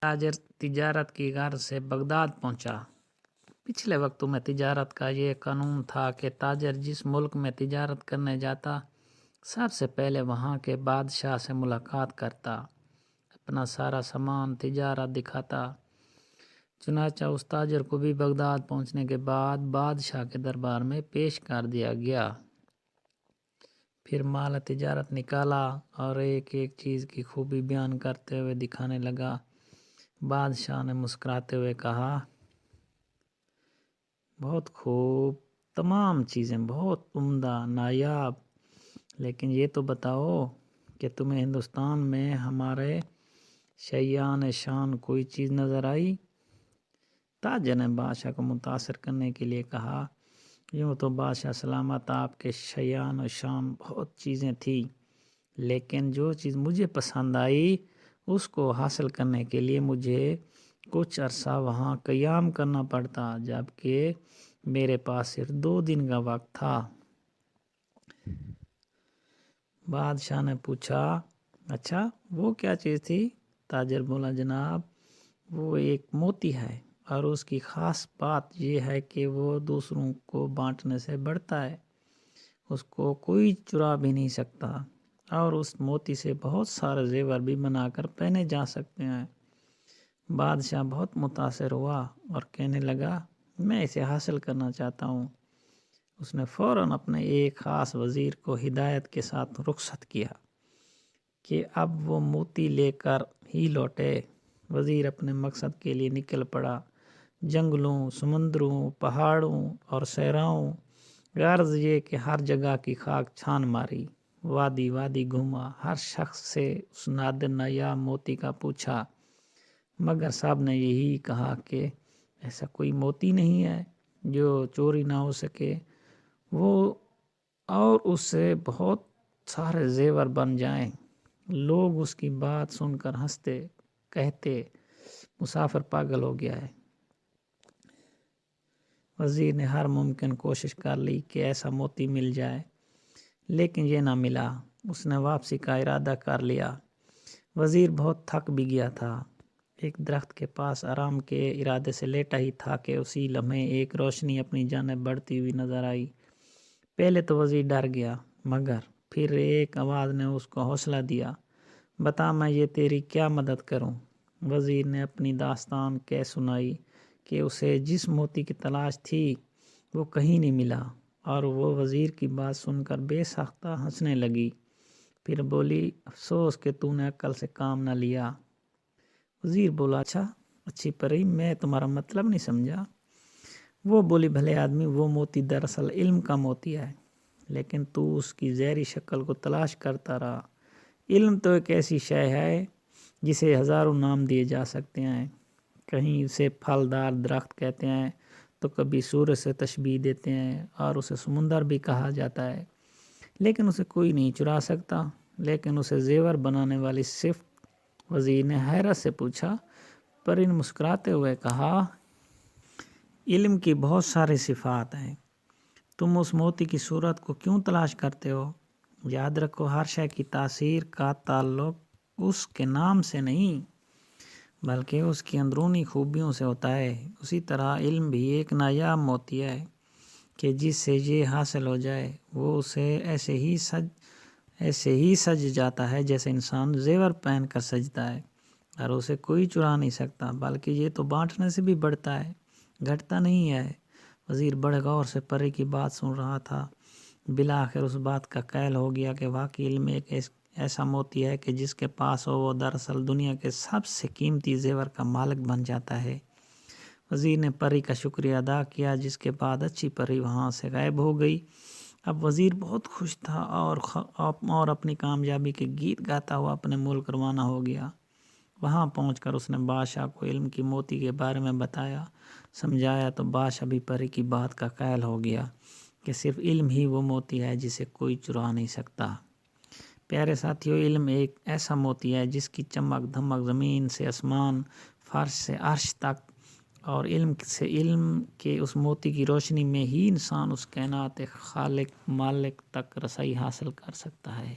تاجر تجارت کی غرض سے بغداد پہنچا۔ پچھلے وقتوں میں تجارت کا یہ قانون تھا کہ تاجر جس ملک میں تجارت کرنے جاتا سب سے پہلے وہاں کے بادشاہ سے ملاقات کرتا، اپنا سارا سامان تجارت دکھاتا۔ چنانچہ اس تاجر کو بھی بغداد پہنچنے کے بعد بادشاہ کے دربار میں پیش کر دیا گیا۔ پھر مال تجارت نکالا اور ایک ایک چیز کی خوبی بیان کرتے ہوئے دکھانے لگا۔ بادشاہ نے مسکراتے ہوئے کہا، بہت خوب، تمام چیزیں بہت عمدہ، نایاب، لیکن یہ تو بتاؤ کہ تمہیں ہندوستان میں ہمارے شیان شان کوئی چیز نظر آئی؟ تاجر نے بادشاہ کو متاثر کرنے کے لیے کہا، یوں تو بادشاہ سلامت آپ کے شیان و شان بہت چیزیں تھیں، لیکن جو چیز مجھے پسند آئی اس کو حاصل کرنے کے لیے مجھے کچھ عرصہ وہاں قیام کرنا پڑتا، جبکہ میرے پاس صرف 2 دن کا وقت تھا۔ بادشاہ نے پوچھا، اچھا وہ کیا چیز تھی؟ تاجر بولا، جناب وہ ایک موتی ہے اور اس کی خاص بات یہ ہے کہ وہ دوسروں کو بانٹنے سے بڑھتا ہے، اس کو کوئی چرا بھی نہیں سکتا، اور اس موتی سے بہت سارے زیور بھی بنا کر پہنے جا سکتے ہیں۔ بادشاہ بہت متاثر ہوا اور کہنے لگا، میں اسے حاصل کرنا چاہتا ہوں۔ اس نے فوراً اپنے ایک خاص وزیر کو ہدایت کے ساتھ رخصت کیا کہ اب وہ موتی لے کر ہی لوٹے۔ وزیر اپنے مقصد کے لیے نکل پڑا۔ جنگلوں، سمندروں، پہاڑوں اور صحراؤں، غرض یہ کہ ہر جگہ کی خاک چھان ماری، وادی وادی گھوما، ہر شخص سے اس نادر نایاب موتی کا پوچھا، مگر سب نے یہی کہا کہ ایسا کوئی موتی نہیں ہے جو چوری نہ ہو سکے، وہ اور اس سے بہت سارے زیور بن جائیں۔ لوگ اس کی بات سن کر ہنستے، کہتے مسافر پاگل ہو گیا ہے۔ وزیر نے ہر ممکن کوشش کر لی کہ ایسا موتی مل جائے، لیکن یہ نہ ملا۔ اس نے واپسی کا ارادہ کر لیا۔ وزیر بہت تھک بھی گیا تھا۔ ایک درخت کے پاس آرام کے ارادے سے لیٹا ہی تھا کہ اسی لمحے ایک روشنی اپنی جانب بڑھتی ہوئی نظر آئی۔ پہلے تو وزیر ڈر گیا، مگر پھر ایک آواز نے اس کو حوصلہ دیا، بتا میں یہ تیری کیا مدد کروں؟ وزیر نے اپنی داستان کہہ سنائی کہ اسے جس موتی کی تلاش تھی وہ کہیں نہیں ملا، اور وہ وزیر کی بات سن کر بے ساختہ ہنسنے لگی۔ پھر بولی، افسوس کہ تو نے عقل سے کام نہ لیا۔ وزیر بولا، اچھا اچھی پری، میں تمہارا مطلب نہیں سمجھا۔ وہ بولی، بھلے آدمی، وہ موتی دراصل علم کا موتی ہے، لیکن تو اس کی ظاہری شکل کو تلاش کرتا رہا۔ علم تو ایک ایسی شے ہے جسے ہزاروں نام دیے جا سکتے ہیں، کہیں اسے پھلدار درخت کہتے ہیں تو کبھی سورج سے تشبیہ دیتے ہیں، اور اسے سمندر بھی کہا جاتا ہے، لیکن اسے کوئی نہیں چرا سکتا۔ لیکن اسے زیور بنانے والی صفت؟ وزیر نے حیرت سے پوچھا۔ پری نے مسکراتے ہوئے کہا، علم کی بہت ساری صفات ہیں، تم اس موتی کی صورت کو کیوں تلاش کرتے ہو؟ یاد رکھو، ہر شے کی تاثیر کا تعلق اس کے نام سے نہیں بلکہ اس کی اندرونی خوبیوں سے ہوتا ہے۔ اسی طرح علم بھی ایک نایاب موتی ہے کہ جس سے یہ حاصل ہو جائے وہ اسے ایسے ہی سج جاتا ہے جیسے انسان زیور پہن کر سجتا ہے، اور اسے کوئی چرا نہیں سکتا، بلکہ یہ تو بانٹنے سے بھی بڑھتا ہے، گھٹتا نہیں ہے۔ وزیر بڑے غور سے پری کی بات سن رہا تھا۔ بالآخر اس بات کا قائل ہو گیا کہ واقعی علم ایک ایسا موتی ہے کہ جس کے پاس ہو وہ دراصل دنیا کے سب سے قیمتی زیور کا مالک بن جاتا ہے۔ وزیر نے پری کا شکریہ ادا کیا، جس کے بعد اچھی پری وہاں سے غائب ہو گئی۔ اب وزیر بہت خوش تھا اور اپنی کامیابی کے گیت گاتا ہوا اپنے ملک روانہ ہو گیا۔ وہاں پہنچ کر اس نے بادشاہ کو علم کی موتی کے بارے میں بتایا، سمجھایا، تو بادشاہ بھی پری کی بات کا قائل ہو گیا کہ صرف علم ہی وہ موتی ہے جسے کوئی چرا نہیں سکتا۔ پیارے ساتھیو، علم ایک ایسا موتی ہے جس کی چمک دھمک زمین سے آسمان، فرش سے عرش تک، اور علم کے اس موتی کی روشنی میں ہی انسان اس کائنات خالق مالک تک رسائی حاصل کر سکتا ہے۔